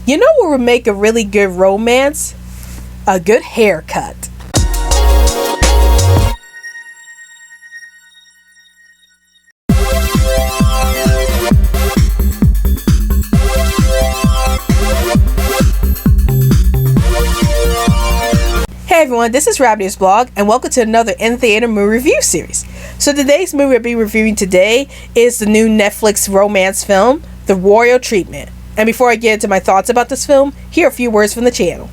You know what would make a really good romance? A good haircut. Hey everyone, this is Rabbitearsblog, and welcome to another in-theater movie review series. So today's movie I'll be reviewing today is the new Netflix romance film, The Royal Treatment. And before I get into my thoughts about this film, here are a few words from the channel.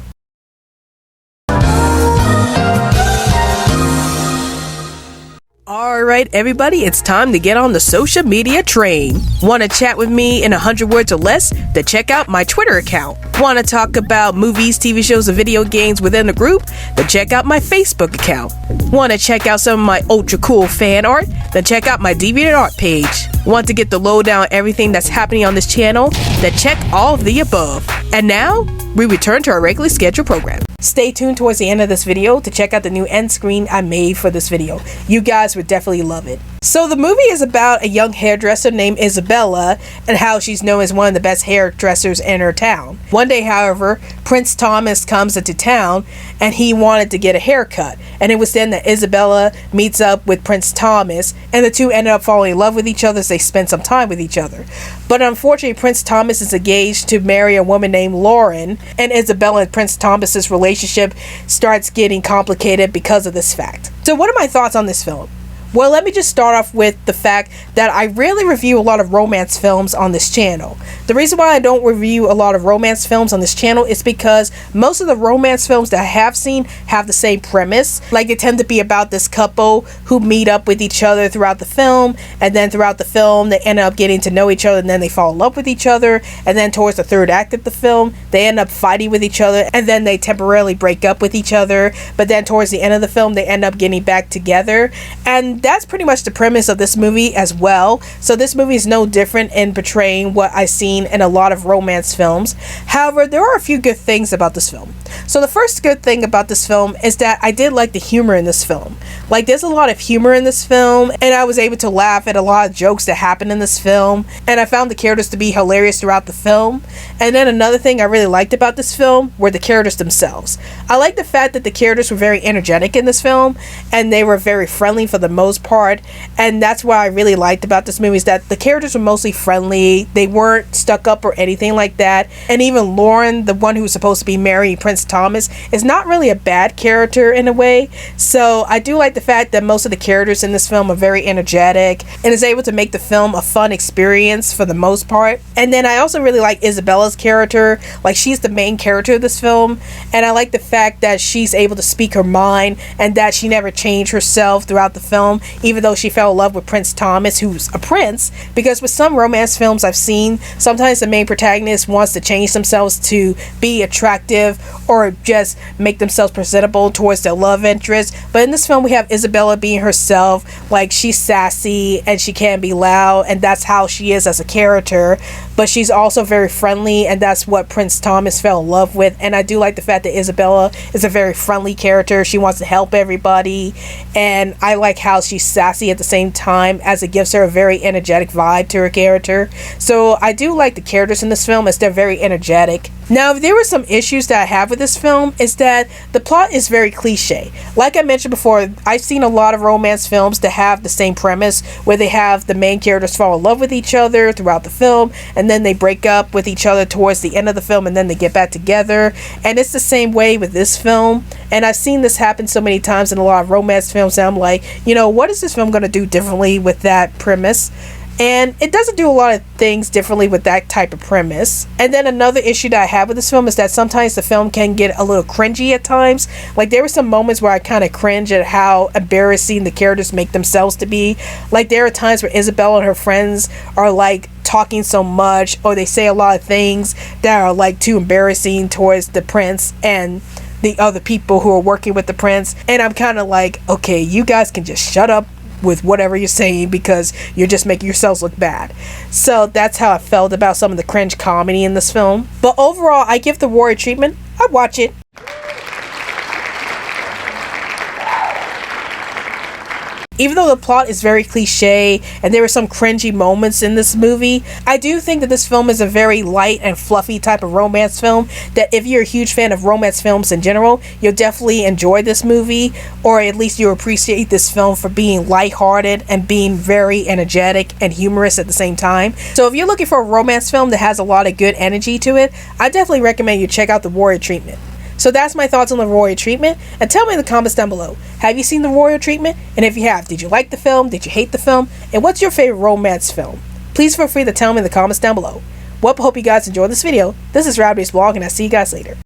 Alright everybody, it's time to get on the social media train. Want to chat with me in 100 words or less? Then check out my Twitter account. Want to talk about movies, TV shows, and video games within the group? Then check out my Facebook account. Want to check out some of my ultra cool fan art? Then check out my DeviantArt page. Want to get the lowdown on everything that's happening on this channel? Then check all of the above. And now, we return to our regularly scheduled program. Stay tuned towards the end of this video to check out the new end screen I made for this video. You guys would definitely love it. So the movie is about a young hairdresser named Isabella and how she's known as one of the best hairdressers in her town. One day, however, Prince Thomas comes into town and he wanted to get a haircut. And it was then that Isabella meets up with Prince Thomas and the two ended up falling in love with each other as they spent some time with each other. But unfortunately, Prince Thomas is engaged to marry a woman named Lauren, and Isabella and Prince Thomas's relationship starts getting complicated because of this fact. So what are my thoughts on this film? Well, let me just start off with the fact that I rarely review a lot of romance films on this channel. The reason why I don't review a lot of romance films on this channel is because most of the romance films that I have seen have the same premise. Like, they tend to be about this couple who meet up with each other throughout the film, and then throughout the film they end up getting to know each other, and then they fall in love with each other, and then towards the third act of the film they end up fighting with each other, and then they temporarily break up with each other, but then towards the end of the film they end up getting back together. And that's pretty much the premise of this movie as well. So this movie is no different in portraying what I've seen in a lot of romance films. However, there are a few good things about this film. So the first good thing about this film is that I did like the humor in this film. Like, there's a lot of humor in this film, and I was able to laugh at a lot of jokes that happen in this film, and I found the characters to be hilarious throughout the film. And then another thing I really liked about this film were the characters themselves. I like the fact that the characters were very energetic in this film, and they were very friendly for the most part, and that's what I really liked about this movie, is that the characters were mostly friendly. They weren't stuck up or anything like that. And even Lauren, the one who was supposed to be marrying Prince Thomas, is not really a bad character in a way. So I do like the fact that most of the characters in this film are very energetic and is able to make the film a fun experience for the most part. And then I also really like Isabella's character. Like, she's the main character of this film, and I like the fact that she's able to speak her mind and that she never changed herself throughout the film, even though she fell in love with Prince Thomas, who's a prince. Because with some romance films I've seen, sometimes the main protagonist wants to change themselves to be attractive or just make themselves presentable towards their love interest. But in this film we have Isabella being herself. Like, she's sassy and she can be loud, and that's how she is as a character. But she's also very friendly, and that's what Prince Thomas fell in love with. And I do like the fact that Isabella is a very friendly character. She wants to help everybody, and I like how she's sassy at the same time, as it gives her a very energetic vibe to her character. So I do like the characters in this film, as they're very energetic. Now, if there were some issues that I have with this film, is that the plot is very cliche. Like I mentioned before, I've seen a lot of romance films that have the same premise, where they have the main characters fall in love with each other throughout the film, and then they break up with each other towards the end of the film, and then they get back together. And it's the same way with this film, and I've seen this happen so many times in a lot of romance films, and I'm like, you know, what is this film going to do differently with that premise? And it doesn't do a lot of things differently with that type of premise. And then another issue that I have with this film is that sometimes the film can get a little cringy at times. Like, there were some moments where I kind of cringe at how embarrassing the characters make themselves to be. Like, there are times where Isabella and her friends are like talking so much, or they say a lot of things that are like too embarrassing towards the prince and the other people who are working with the prince. And I'm kind of like, okay, you guys can just shut up with whatever you're saying, because you're just making yourselves look bad. So that's how I felt about some of the cringe comedy in this film. But overall, I give The Royal Treatment. I'd watch it. Even though the plot is very cliche and there are some cringy moments in this movie, I do think that this film is a very light and fluffy type of romance film that if you're a huge fan of romance films in general, you'll definitely enjoy this movie, or at least you'll appreciate this film for being lighthearted and being very energetic and humorous at the same time. So if you're looking for a romance film that has a lot of good energy to it, I definitely recommend you check out The Warrior Treatment. So that's my thoughts on The Warrior Treatment, and tell me in the comments down below, have you seen The Warrior Treatment? And if you have, did you like the film? Did you hate the film? And what's your favorite romance film? Please feel free to tell me in the comments down below. Well, I hope you guys enjoyed this video. This is Rabbitearsblog, and I'll see you guys later.